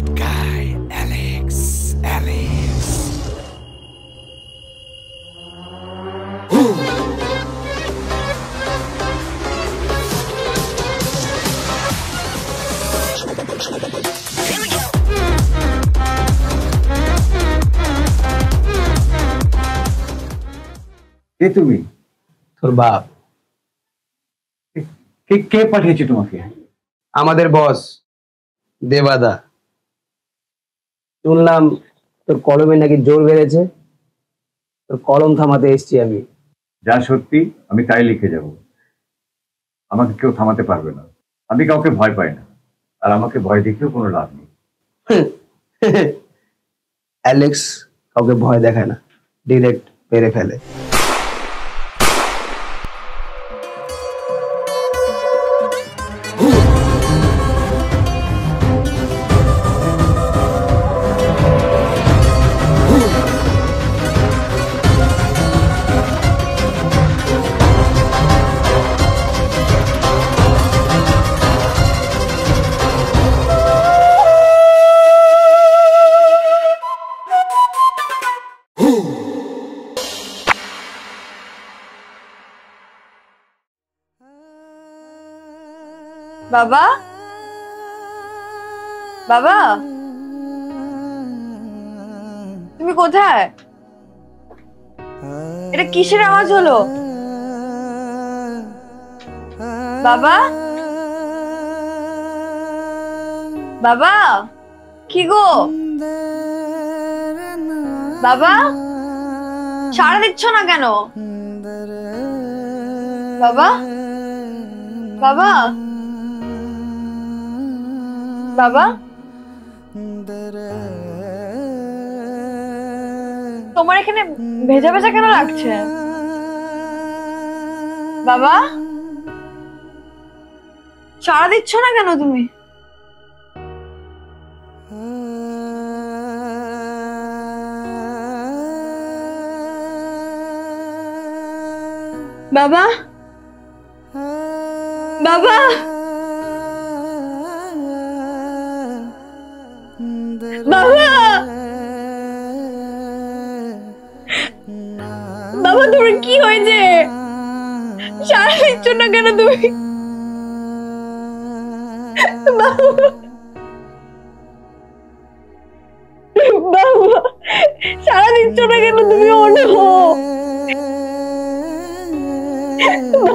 That guy, Alex. কে তুমি? তোর বাপ। কে পাঠিয়েছে তোমাকে? আমাদের বস দেবাদা। শুনলাম তোর কলমে নাকি জোর বেড়েছে, তোর কলম থামাতে এসছি আমি। যা সত্যি আমি তাই লিখে যাব। আমাকে কেউ থামাতে পারবে না। আমি কাউকে ভয় পাই না, আর আমাকে ভয় দেখিয়েও কোনো লাভ নেই। অ্যালেক্স কাউকে ভয় দেখায় না, ডিরেক্ট মেরে ফেলে। বাবা, বাবা, তুমি কোথায়? এটা কিসের আওয়াজ হলো? বাবা, বাবা, কি গো বাবা? সাড়া দিচ্ছ না কেন বাবা? বাবা, বাবা, তোমার এখানে ভেজা ভেজা কেন লাগছে বাবা? সাড়া দিচ্ছ না কেন তুমি? বাবা, বাবা, বাবা, বাবা, তোমার কি হয়েছে? সাড়া দিচ্ছ না কেন তুমি? বাবা, সাড়া দিচ্ছ না কেন তুমি? ওঠো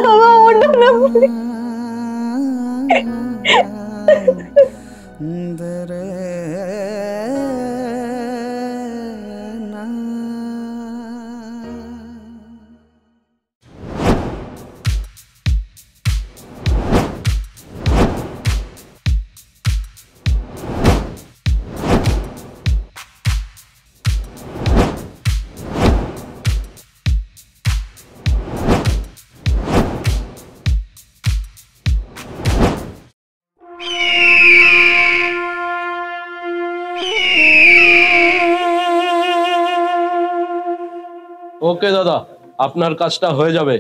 বাবা, ওঠো না। ওকে দাদা, আপনার কাজটা হয়ে যাবে।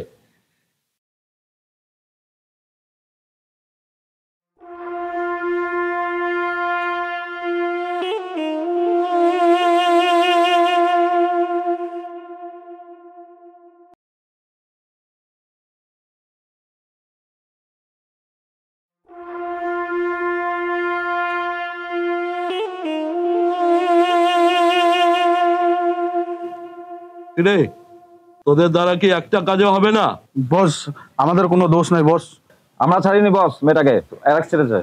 রে, তোদের দ্বারা কি একটা কাজও হবে না? বস, আমাদের কোনো দোষ নাই বস। আমরা ছাড়িনি বস মেয়েটাকে, অ্যালেক্স ছেড়েছে।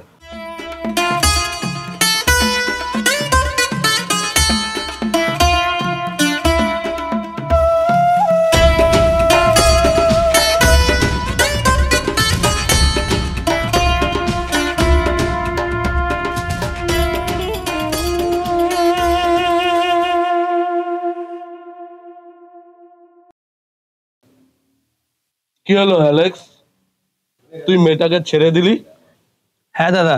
কি হলো অ্যালেক্স, তুই মেয়েটাকে ছেড়ে দিলি? হ্যাঁ দাদা।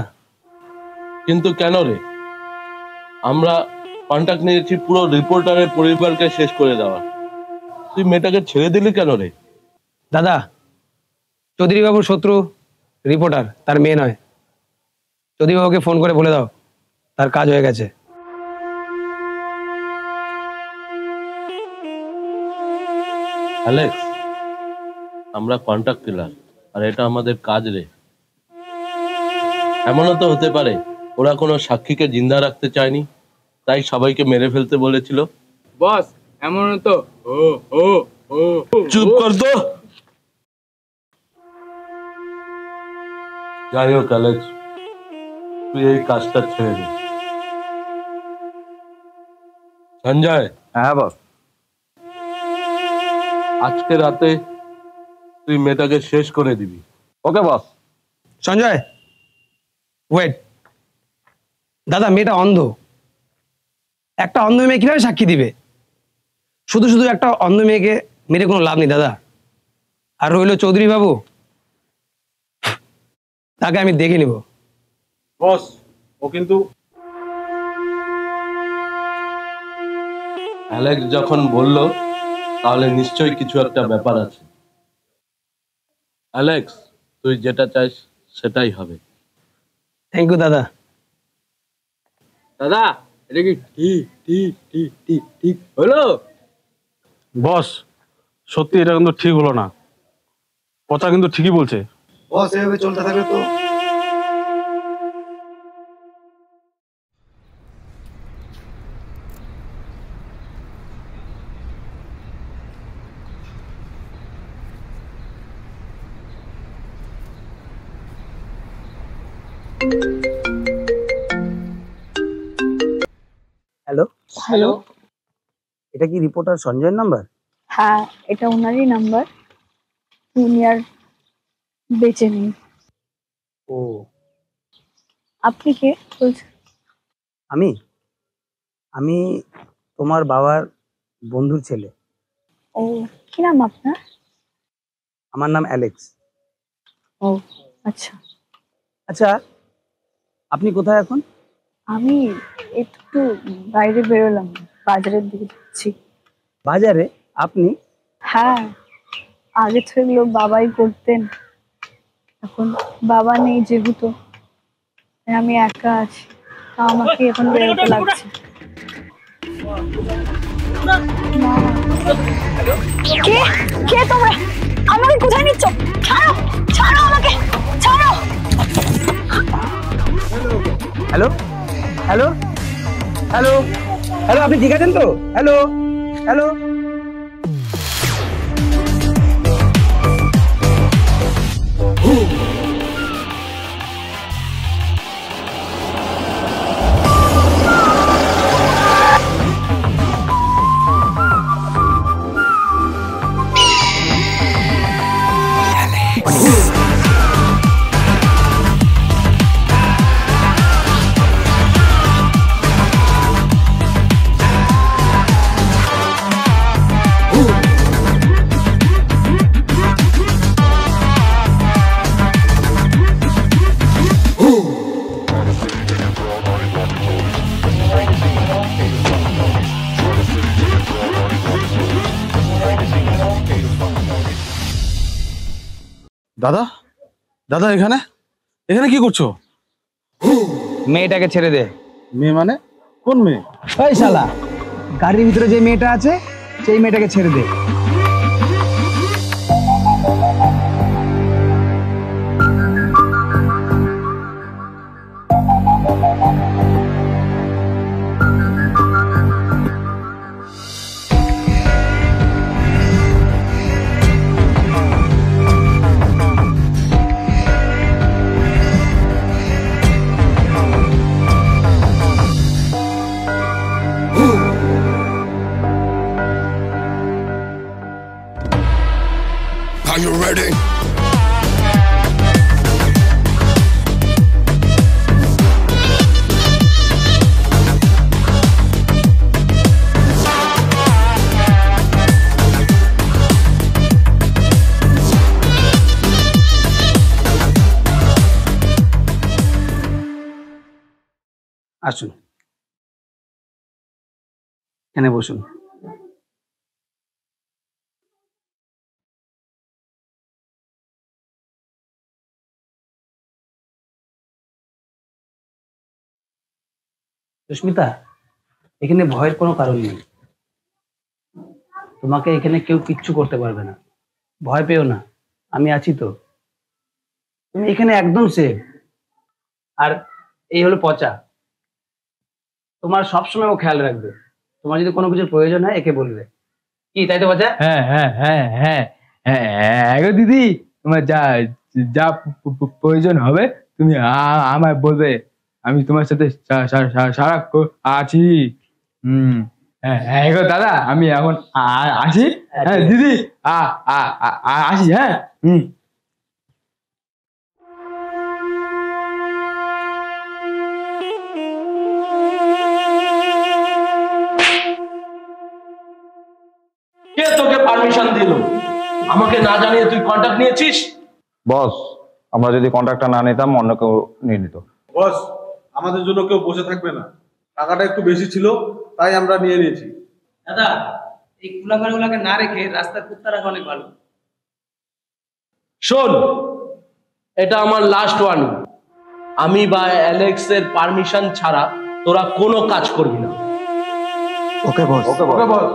কিন্তু কেন রে? আমরা কন্ট্যাক্ট নিয়েছি পুরো রিপোর্টারের পরিবারকে শেষ করে দেওয়া, তুই মেয়েটাকে ছেড়ে দিলি কেন রে? দাদা, চৌধুরী বাবুর শত্রু রিপোর্টার, তার মেয়ে নয়। চৌধুরী বাবুকে ফোন করে বলে দাও তার কাজ হয়ে গেছে। অ্যালেক্স, আমরা কন্ট্রাক্ট কিলার, আর এটা আমাদের কাজ রে। এমনও তো হতে পারে ওরা কোনো সাক্ষীকে জিন্দা রাখতে চায়নি, তাই সবাইকে মেরে ফেলতে বলেছিল। বস এমন তো ও ও ও চুপ কর তো। যাই হোক অ্যালেক্স, তুই এই কাজটা ছেড়ে দে। সঞ্জয়, হ্যাঁ বস। আজকে রাতে তুই মেয়েটাকে শেষ করে দিবি। ওকে বস। সঞ্জয় ওয়েট, দাদা মেয়েটা অন্ধ, একটা অন্ধ মেয়ে কিভাবে সাক্ষী দিবে? শুধু শুধু একটা অন্ধ মেয়েকে মেরে কোনো লাভ নেই দাদা। আর রইল চৌধুরী বাবু, তাকে আমি দেখে নিব। বস ও কিন্তু অ্যালেক্স যখন বলল তাহলে নিশ্চয়ই কিছু একটা ব্যাপার আছে। অ্যালেক্স, তুই যেটা চাইস সেটাই হবে। থ্যাংক ইউ দাদা। দাদা এটা কি ঠিক ঠিক ঠিক ঠিক ঠিক হলো? বস সত্যি এটা কিন্তু ঠিক হলো না, কথা কিন্তু ঠিকই বলছে। বস এভাবে চলতে থাকলে তো হ্যালো হ্যালো। এটা কি রিপোর্টার সঞ্জয়ের নাম্বার? হ্যাঁ, এটা ওনারই নাম্বার। উনি আর বেঁচে নেই। ও আপনি কে বলছেন? আমি আমি তোমার বাবার বন্ধুর ছেলে। ও, কি নাম আপনার? আমার নাম অ্যালেক্স। ও আচ্ছা। আচ্ছা আপনি কোথায় এখন? আমি একটু বাইরে বেরোলাম, বাজারের দিকে যাচ্ছি। বাজারে? আপনি? হ্যাঁ, আগে তো এগুলো বাবাই করতেন, এখন বাবা নেই যেহেতু আমি একা আছি, তা আমাকে এখন বেরোতে লাগছে। মা, কে কে তোমরা? আমাকে কোথায় নিচ্ছ? ছাড়ো, ছাড়ো আমাকে, ছাড়ো। হ্যালো হ্যালো হ্যালো হ্যালো, আপনি ঠিক আছেন তো? Hello hello. দাদা, দাদা এখানে এখানে কি করছো? মেয়েটাকে ছেড়ে দে। মেয়ে মানে কোন মেয়ে? এই শালা, গাড়ির ভিতরে যে মেয়েটা আছে সেই মেয়েটাকে ছেড়ে দে। Are you ready? আসুন, এখানে বসুন। সুস্মিতা, এখানে ভয়ের কোনো কারণ নেই। তোমাকে এখানে কেউ কিচ্ছু করতে পারবে না, ভয় পেও না, আমি আছি তো। তুমি এখানে একদম সেফ। আর এই হলো পচা, তোমার সবসময় ও খেয়াল রাখবে। তোমার যদি কোনো কিছুর প্রয়োজন হয় একে বলবে, কি তাই তো পচা? হ্যাঁ হ্যাঁ হ্যাঁ হ্যাঁ হ্যাঁ হ্যাঁ গো দিদি, তোমার যা যা প্রয়োজন হবে তুমি আমায় বলবে, আমি তোমার সাথে সারাক্ষণ আছি। হ্যাঁ হ্যাঁ গো দাদা, আমি এখন আসি। হ্যাঁ দিদি, আসি। হ্যাঁ কে তোকে পারমিশন দিল? আমাকে না জানিয়ে তুই কন্ট্যাক্ট নিয়েছিস? বস, আমরা যদি কন্ট্রাক্টটা না নিতাম অন্য কেউ নিয়ে নিত। বস, আমাদের জন্য কেউ বসে থাকবে না, টাকাটা একটু বেশি ছিল তাই আমরা নিয়ে নিয়েছি। দাদা, এই কুলাঘরগুলোকে না রেখে রাস্তার কুত্তা রাখা অনেক ভালো। শোন, এটা আমার লাস্ট ওয়ার্নিং। আমি বা অ্যালেক্সের পারমিশন ছাড়া তোরা কোনো কাজ করবি না। ওকে বস। ওকে বস।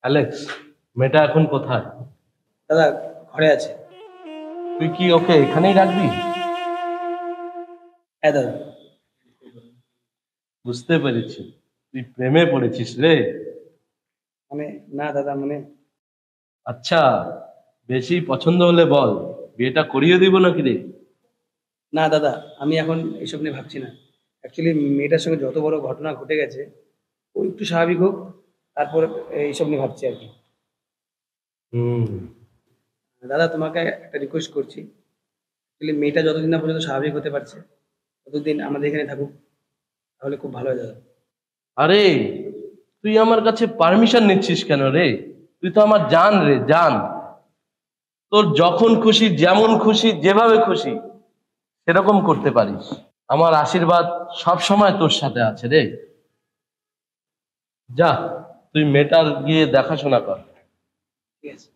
অ্যালেক্স, মেয়েটা এখন কোথায়? দাদা, ঘরে আছে। তুই কি ওকে এখানেই রাখবি? হ্যাঁ দাদা। বুঝতে পেরেছি, তুই প্রেমে পড়েছিস রে। মানে না দাদা, মানে আচ্ছা, বেশি পছন্দ হলে বল, বিয়েটা করিয়ে দিব নাকি রে? না দাদা, আমি এখন এসব নিয়ে ভাবছি না। অ্যাকচুয়ালি মেয়েটার সঙ্গে যত বড় ঘটনা ঘটে গেছে, ও একটু স্বাভাবিক হোক, তারপর এইসব নিয়ে ভাবছি আর কি। দাদা, তোমাকে একটা রিকোয়েস্ট করছি, অ্যাকচুয়ালি মেয়েটা যতদিন না পর্যন্ত স্বাভাবিক হতে পারছে ততদিন আমাদের এখানে থাকুক, তাহলে খুব ভালো হয় দাদা। আরে, তুই আমার কাছে পারমিশন নিচ্ছিস কেন রে? তুই তো আমার জান রে, জান। তোর যখন খুশি, যেমন খুশি, যেভাবে খুশি সেরকম করতে পারিস। আমার আশীর্বাদ সব সময় তোর সাথে আছে রে। যা, তুই মেয়েটার গিয়ে দেখাশোনা কর। ঠিক আছে।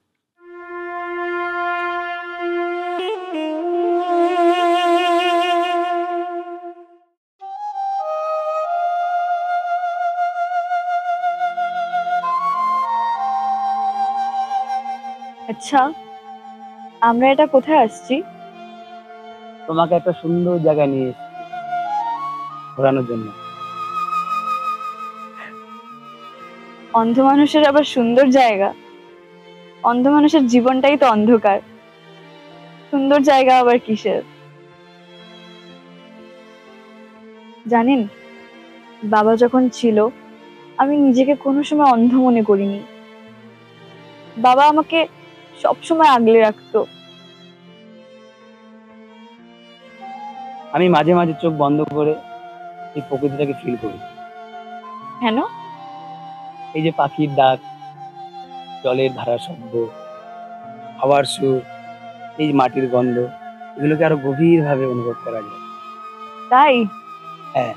আচ্ছা, আমরা এটা কোথায় আসছি? তোমাকে একটা সুন্দর জায়গায় নিয়ে এসেছি ঘোরানোর জন্য। অন্ধ মানুষের আবার সুন্দর জায়গা? অন্ধ মানুষের জীবনটাই তো অন্ধকার, সুন্দর জায়গা আবার কিসের? জানেন, বাবা যখন ছিল আমি নিজেকে কোনো সময় অন্ধ মনে করিনি। বাবা আমাকে সবসময় আগলে রাখতো। আমি মাঝে মাঝে চোখ বন্ধ করে এই প্রকৃতিটাকে ফিল করি। কেন? এই যে পাখির ডাক, জলের ধারার শব্দ, হাওয়ার সুর, এই যে মাটির গন্ধ, এগুলোকে আরো গভীরভাবে অনুভব করা যায়। তাই? হ্যাঁ।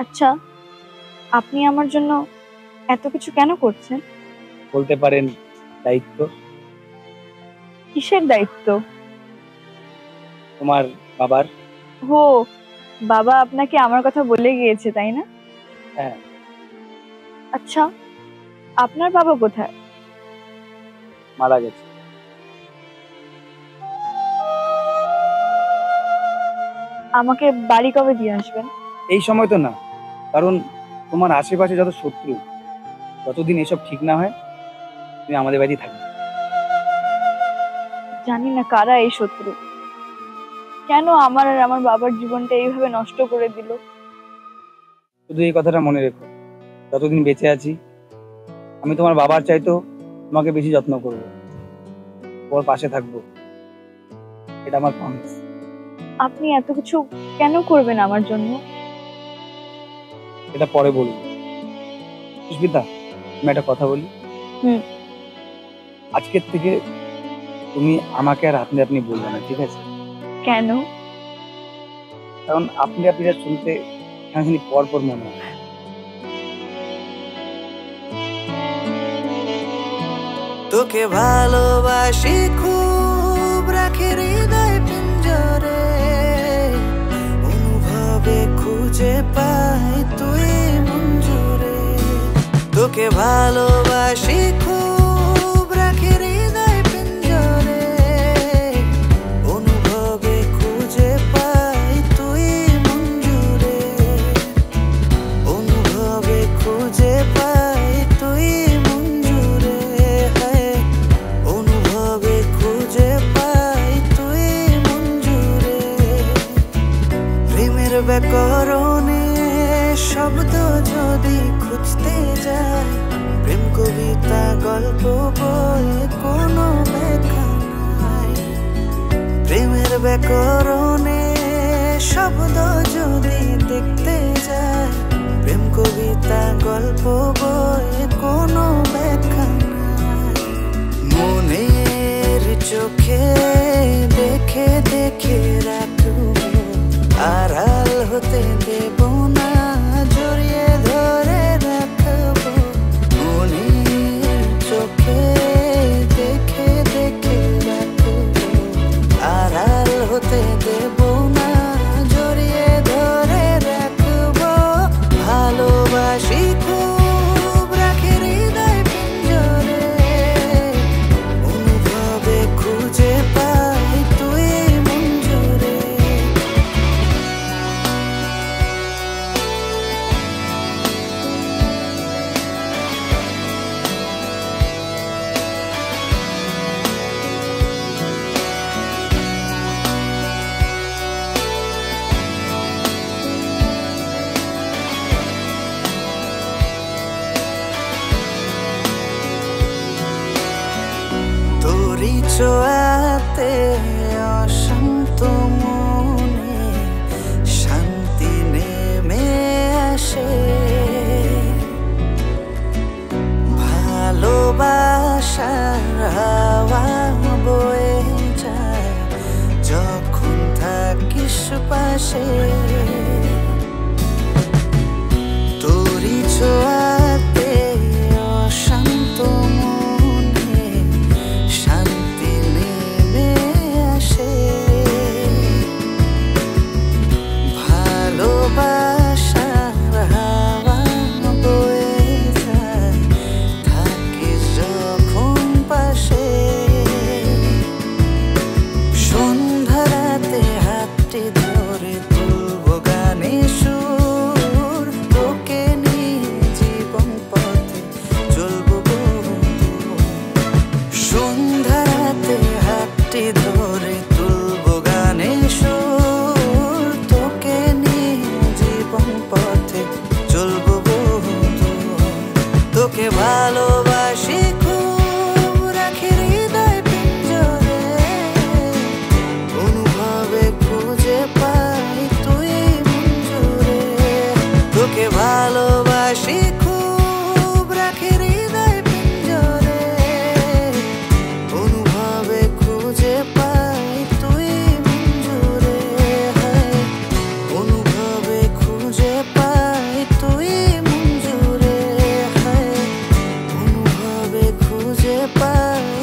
আচ্ছা, আপনি আমার জন্য এত কিছু কেন করছেন? বলতে পারেন দায়িত্ব। কিসের দায়িত্ব? তোমার বাবার। হো, বাবা আপনাকে আমার কথা বলে গিয়েছে তাই না? হ্যাঁ। আচ্ছা, আপনার বাবা কোথায়? মারা গেছে। আমাকে বাড়ি কবে দিয়ে আসবেন? এই সময় তো না, কারণ তোমার আশেপাশে যত শত্রু, যতদিন এসব ঠিক না হয় তুমি আমাদের বাড়িতে থাকবে। জানি না কারা এই শত্রু, কেন আমার আর আমার বাবার জীবনটা এইভাবে নষ্ট করে দিল। শুধু এই কথাটা মনে রেখো, যতদিন বেঁচে আছি আমি তোমার বাবার চাইতো তোমাকে বেশি যত্ন করব, তোমার পাশে থাকবো, এটা আমার প্রমিস। আপনি এত কিছু কেন করবেন আমার জন্য? এটা পরে বলবো। সুস্মিতা, আমি একটা কথা বলি। আজকের থেকে তুমি আমাকে আর আপনি আপনি বলবে না, ঠিক আছে? কেন? কারণ আপনি আপনি শুনতে কেন পর পর মনে হয়। তোকে ভালোবাসি খুব, রাখি হৃদয় পিঞ্জরে, অনুভব খুঁজে পাই তুই মঞ্জুরে তোকে ভালোবাসি খুব রাখি হৃদয় পিঞ্জরে অনুভবে খুঁজে পাই তুই মঞ্জুরে অনুভবে খুঁজে পাই তুই মঞ্জুরে অনুভবে খুঁজে পাই তুই মঞ্জুরে প্রেমের ব্যাকরণে শব্দ যদি খুঁজতে যাই প্রেম কবিতা গল্প বই কোনো ব্যাখ্যা নাই প্রেমের ব্যাকরণে শব্দ যদি দেখতে যাই প্রেম কবিতা গল্প বই কোনো ব্যাখ্যা নাই মনের চোখে দেখে দেখে রাখবো আড়াল হতে দেব না জড়িয়ে ধরে রাখবো মনের চোখে দেখে দেখে রাখবো আড়াল হতে দেব না জড়িয়ে ধরে রাখবো ভালোবাসি খুব রাখি হৃদয় পিঞ্জরে অনুভবে খুঁজে পাই তুই মঞ্জুরে তোরি ছোঁয়াতে অশান্ত মনে শান্তি নেমে আসে ভালোবাসার হাওয়া বয়ে যায় যখন থাকিস পাশে তোরি ছোঁয়াতে অশান্ত মনে শান্তি নেমে আসে ভালোবাসার হাওয়া বয়ে যায় থাকিস যখন পাশে সন্ধ্যা রাতে হাতটি ধরে তুলবো গানে সুর তোকে নিয়ে জীবন পথে চলবো বন্ধু সন্ধ্যা রাতে হাতটি ধরে তুলবো গানে সুর তোকে নিয়ে জীবন পথে চলবো বন্ধু তোকে ভালোবাসি খুব রাখি হৃদয় পিঞ্জরে অনুভবে খুঁজে পাই তুই মঞ্জুরে তোকে ভালোবাসি খুব রাখি হৃদয় পিঞ্জরে অনুভবে খুঁজে পাই তুই মঞ্জুরে অনুভবে খুঁজে পাই তুই মঞ্জুরে অনুভবে খুঁজে পাই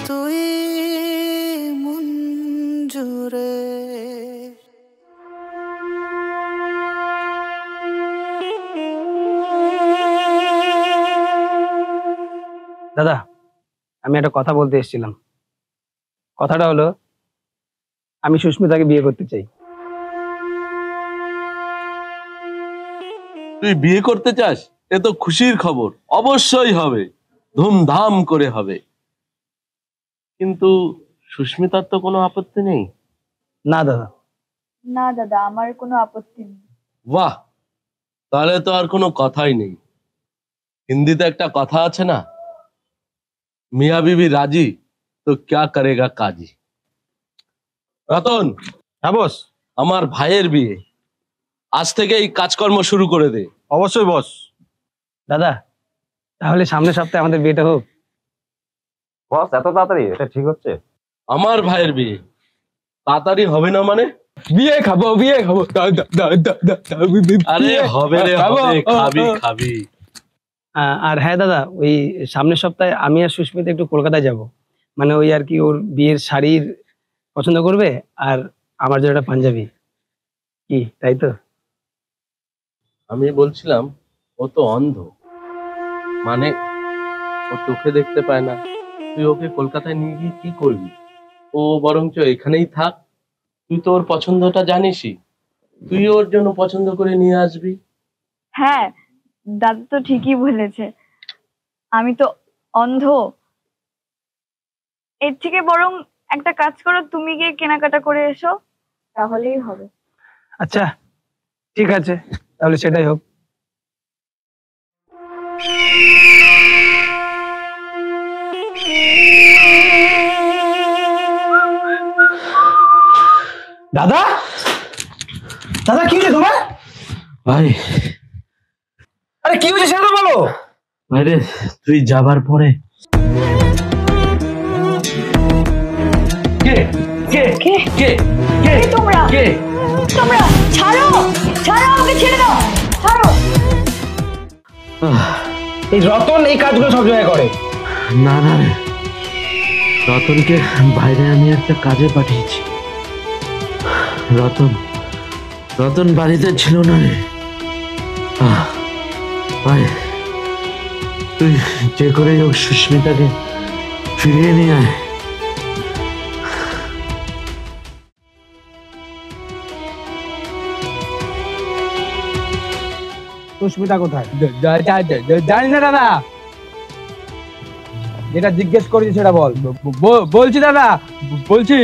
তুই মঞ্জুরে দাদা আমি একটা কথা বলতে এসেছিলাম কথাটা হলো আমি সুস্মিতাকে বিয়ে করতে চাই তুই বিয়ে করতে চাস এ তো খুশির খবর অবশ্যই হবে ধুমধাম করে হবে কিন্তু সুস্মিতার তো কোনো আপত্তি নেই না দাদা না দাদা আমার কোনো আপত্তি নেই বাহ তাহলে তো আর কোনো কথাই নেই হিন্দিতে একটা কথা আছে না মিয়া বিবি রাজি তো ক্যা করেগা কাজী রতন হ্যাঁ বস আমার ভাইয়ের বিয়ে আজ থেকে এই কাজকর্ম শুরু করে দে অবশ্যই বস। দাদা তাহলে সামনের সপ্তাহে আমাদের বিয়েটা হোক। বস এত তাড়াতাড়ি এটা ঠিক হচ্ছে? আমার ভাইয়ের বিয়ে তাড়াতাড়ি হবে না মানে? বিয়ে খাবো আরে হবে রে হবে, খাবি খাবি। আর হ্যাঁ দাদা, ওই সামনের সপ্তাহে আমি আর সুস্মিতা একটু কলকাতায় যাব, মানে ওই আর কি ওর বিয়ের শাড়ির পছন্দ করবে আর আমার জন্য একটা পাঞ্জাবি, কি তাই তো? আমি বলছিলাম ও তো অন্ধ, মানে ও চোখে দেখতে পায় না, তুই ওকে কলকাতায় নিয়ে গিয়ে কি করবি? ও বরঞ্চ এখানেই থাক, তুই তো ওর পছন্দটা জানিসই, তুই ওর জন্য পছন্দ করে নিয়ে আসবি। হ্যাঁ, দাদা তো ঠিকই বলেছে, আমি তো অন্ধ। এর থেকে বরং একটা কাজ করো, তুমি গিয়ে কেনাকাটা করে এসো, তাহলেই হবে। আচ্ছা ঠিক আছে, তাহলে সেটাই হোক। দাদা, দাদা কি হয়েছে তোমার? ভাই, আরে কি হয়েছে সেটা তো বলো। ভাইরে, তুই যাবার পরে কে কে কে? কে কে তোমরা? কে? তোমরা ছাড়ো, ছাড়ো, আমাকে ছেড়ে দাও, ছাড়ো। এই রতন এই কাজগুলো সব জায়গায় করে। না না রে, রতনকে বাইরে আমি একটা কাজে পাঠিয়েছি। রতন বাড়িতে ছিল না রে। ভাই, তুই যে করে হোক সুস্মিতাকে ফিরিয়ে নিয়ে আয়। সুস্মিতা কোথায়? জানি না দাদা, যেটা জিজ্ঞেস করেছি সেটা বল। বলছি দাদা, বলছি।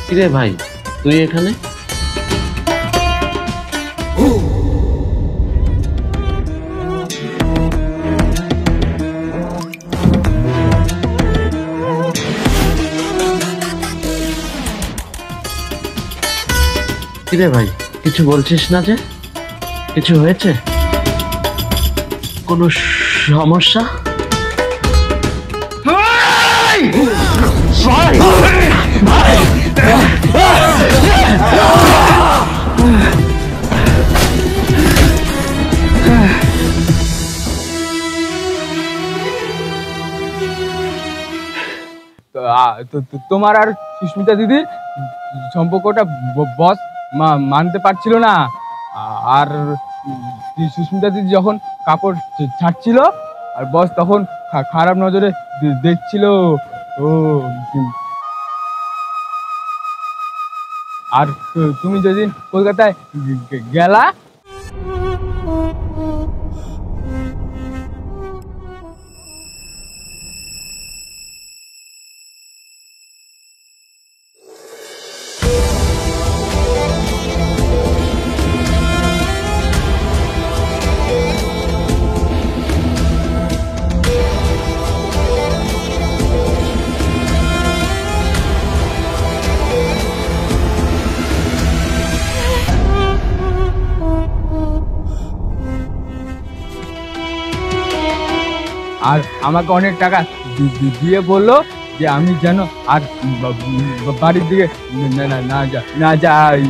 কিরে ভাই, তুই এখানে? কিরে ভাই, কিছু বলছিস না যে? কিছু হয়েছে? কোনো সমস্যা? তোমার আর সুস্মিতা দিদির সম্পর্কটা বস মানতে পারছিল না। আর সুস্মিতা দিদি যখন কাপড় ছাড়ছিল আর বস তখন খারাপ নজরে দেখছিল। ও, আর তুমি যেদিন কলকাতায় গেলা, আর আমাকে অনেক টাকা দিয়ে বললো যে আমি যেন আর বাড়ির দিকে না যাই।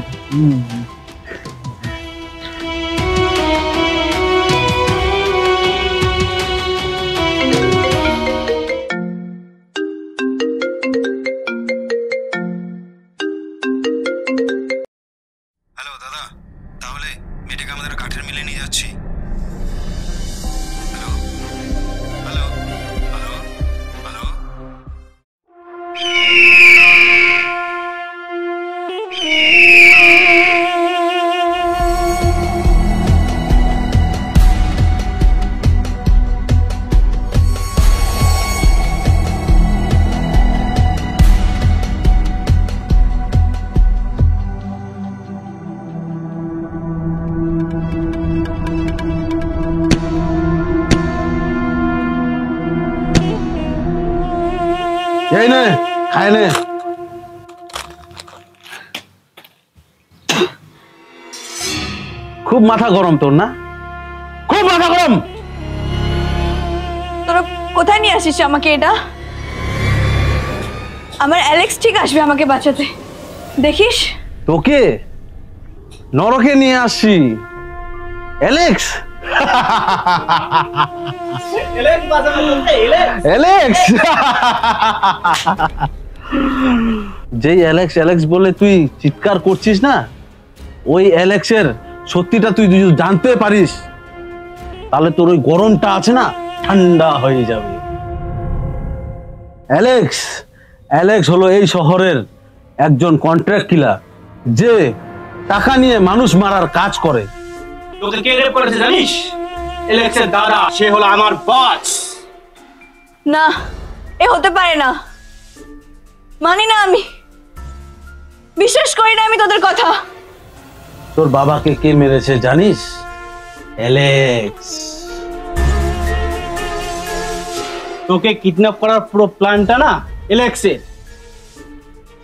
হ্যালো দাদা, তাহলে মেয়েটাকে আমাদের কাঠের মিলে নিয়ে যাচ্ছি। Hello hello hello hello. এই নে, খায় নে। খুব মাথা গরম তোর না? খুব মাথা গরম। তোরা কোথায় নিয়ে আসিস আমাকে? এটা আমার অ্যালেক্স ঠিক আসবে আমাকে বাঁচাতে, দেখিস। তোকে নরকে নিয়ে আসছি অ্যালেক্স। অ্যালেক্স যেই অ্যালেক্স অ্যালেক্স বলে তুই চিৎকার করছিস না, ওই অ্যালেক্সের সত্যিটা তুই যদি জানতে পারিস তাহলে তোর ওই গরমটা আছে না ঠান্ডা হয়ে যাবে। অ্যালেক্স অ্যালেক্স হলো এই শহরের একজন কন্ট্রাক্ট কিলার, যে টাকা নিয়ে মানুষ মারার কাজ করে। তোকে কে রেপ করেছে জানিস? অ্যালেক্সের দাদা, সে হলো আমার বস। না, এ হতে পারে না। মানি না, আমি বিশ্বাস করি না আমি তোদের কথা। তোর বাবাকে কে মেরেছে জানিস? অ্যালেক্স। তোকে কিডন্যাপ করার পুরো প্ল্যানটা না অ্যালেক্সের।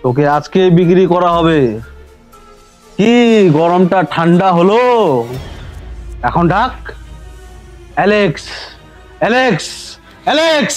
তোকে আজকে বিক্রি করা হবে। কি গরমটা ঠান্ডা হলো, এখন ডাক Alex Alex Alex.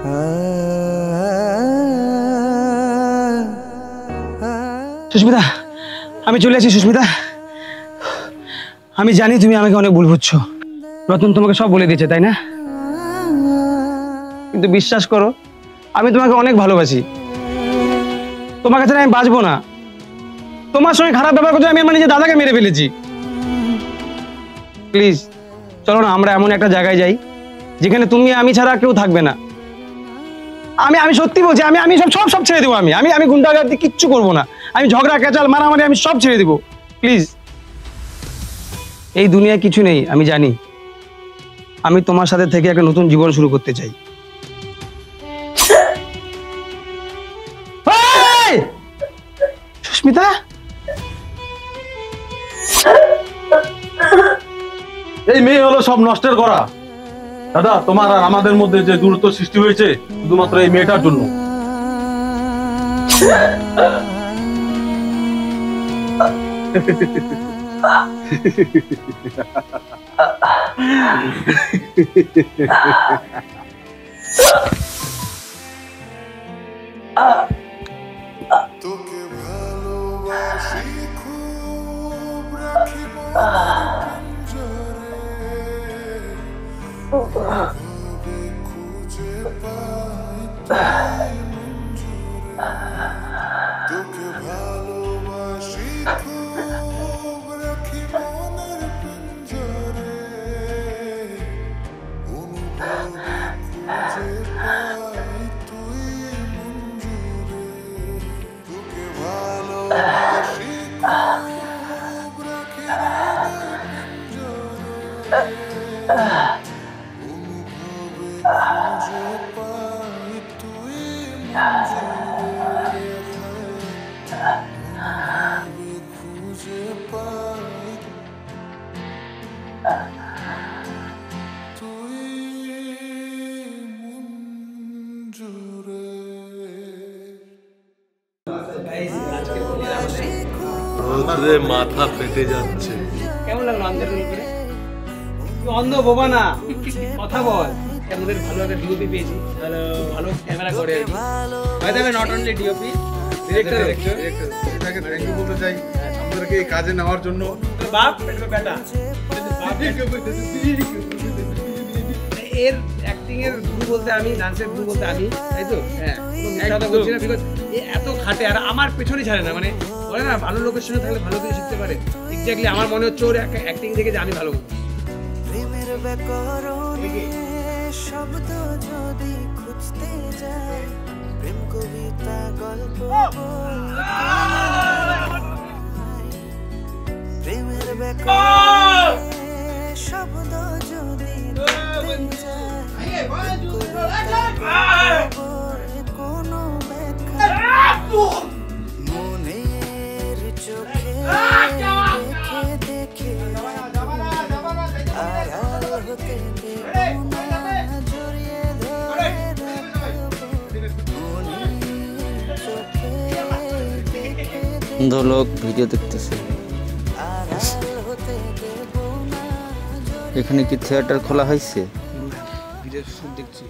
ah Susmita, আমি চলে আসি সুস্মিতা। আমি জানি তুমি আমাকে অনেক ভুল বুঝছো, রতন তোমাকে সব বলে দিয়েছে তাই না? কিন্তু বিশ্বাস করো, আমি তোমাকে অনেক ভালোবাসি। তোমার কাছে আমি বাঁচবো না। তোমার সঙ্গে খারাপ ব্যবহার করতে আমি আমার নিজের দাদাকে মেরে ফেলেছি। প্লিজ চলো না, আমরা এমন একটা জায়গায় যাই যেখানে তুমি আমি ছাড়া কেউ থাকবে না। আমি সত্যি বলছি, আমি সব ছেড়ে দেবো। আমি গুন্ডাগার্দি কিচ্ছু করবো না। আমি ঝগড়া ক্যাচাল মারামারি আমি সব ছেড়ে দেবো। প্লিজ, এই দুনিয়ায় কিছু নেই আমি জানি। আমি তোমার সাথে থেকে একটা নতুন জীবন শুরু করতে চাই। সুস্মিতা, এই মেয়ে হলো সব নষ্টের করা। দাদা, তোমার আর আমাদের মধ্যে যে দূরত্ব সৃষ্টি হয়েছে শুধুমাত্র এই মেয়েটার জন্য। তোকে ভালোবাসি খুব, রাখি খুঁজে পাই তোকে ভালোবাসি খুব, রাখি মনের পিঞ্জরে অনুভবে খুঁজে পাই তুই মঞ্জুরে তোকে ভালোবাসি খুব, রাখি মনের পিঞ্জরে অনুভবে খুঁজে পাই তুই মঞ্জুরে খুঁজে পাই তুই মঞ্জুরে। রোদ্রে মাথা ফেটে যাচ্ছে। কেমন লাগলো আন্দোলন করে? তুই অন্ধ বোবা না, কথা বল। আমাদের ভালো একটা ডিওপি পেয়েছি, ভালো ক্যামেরা করে আর কি। হয়তো নট অনলি ডিওপি, ডিরেক্টর এটাকে থ্যাংক ইউ বলতে চাই আমাদেরকে এই কাজে নেওয়ার জন্য। বাপ বেটা এর অ্যাক্টিং এর গুরু বলতে আমি, ডান্সের গুরু বলতে আমি, তাই তো? হ্যাঁ, কথা বলছি না, বিকজ এত খাটে আর আমার পেছনে ছাড়ে না। মানে বলে না, ভালো লোকের সঙ্গে থাকলে ভালো কিছু শিখতে পারে। এক্স্যাক্টলি আমার মনে হচ্ছে ওর অ্যাক্টিং দেখে যে আমি ভালো প্রেমের ব্যাকরণে শব্দ যদি খুঁজতে যায়, প্রেম কবিতা গল্প প্রেমের ব্যাকরণে শব্দ যদি কোনো ব্যাখ্যা মনের চোখে দেখে আড়াল হতে জড়িয়ে ধরে চোখে অন্ধ লোক ভিডিও দেখতেছে। এখানে কি থিয়েটার খোলা হয়েছে? দেখছি।